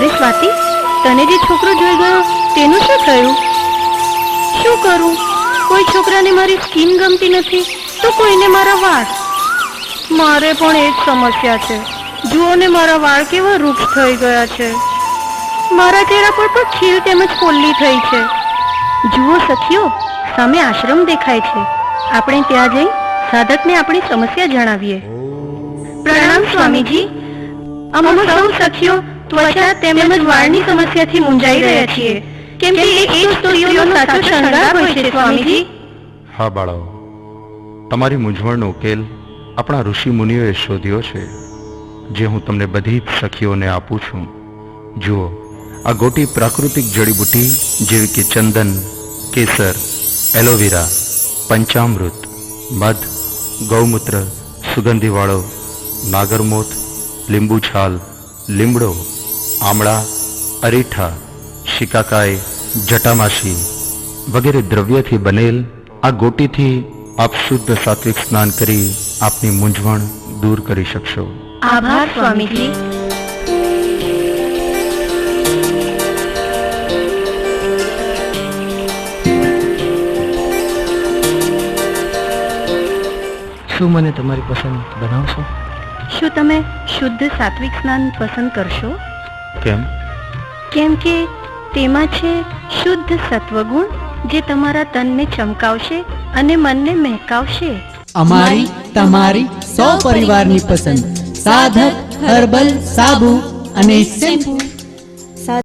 અરે સ્વાતિ, તને જે છોકરો જોઈ ગયો તેનું શું થયું? શું કરું? કોઈ છોકરાને મારી સ્કિન ગમતી નથી તો કોઈને મારા વાળ. મારે પણ એ જ સમસ્યા છે. જુઓ ને, મારા વાળ કેવા વૃક્ષ થઈ ગયા છે. મારા ચહેરા પર પણ ખીલ તેમજ ફોલ્લી થઈ છે. જુઓ સખીઓ, સામે આશ્રમ દેખાય છે. આપણે ત્યાં જઈ સાધકને આપણી સમસ્યા જણાવીએ. પ્રણામ સ્વામીજી. અમે સૌ સખીઓ ત્વચા તેમજ વાળની સમસ્યાથી મૂંઝાઈ રહ્યા છીએ, કેમ કે એ જ સ્ત્રીઓનો સાચો શણગાર હોય છે સ્વામીજી. હા બાળાઓ, તમારી મૂંઝવણનો ઉકેલ આપણા ઋષિ મુનિઓએ શોધ્યો છે, જે હું તમને બધી જ સખીઓને આપું છું. જુઓ, આ ગોટી પ્રાકૃતિક જડીબુટ્ટી જેવી કે ચંદન, કેસર, એલોવેરા, પંચામૃત, મધ, ગૌમૂત્ર, સુગંધીવાળો, નાગરમોથ, લીંબુ છાલ, લીમડો, આમળા, અરીઠા, શિકાકાઈ, જટામાસી વગેરે દ્રવ્યથી બનેલ આ ગોટીથી આપ શુદ્ધ સાત્વિક સ્નાન કરી આપની મૂંઝવણ દૂર કરી શકશો. આભાર સ્વામીજી. શું મને તમારી પસંદ બનાવશો? શું તમે શુદ્ધ સાત્વિક સ્નાન પસંદ કરશો? કેમ? કેમ કે તેમાં છે શુદ્ધ સત્વગુણ, જે તમારા તનને ચમકાવશે અને મનને મહેકાવશે. અમારી તમારી સૌ પરિવારની પસંદ સાધક હર્બલ સાબુ અને શેમ્પૂ.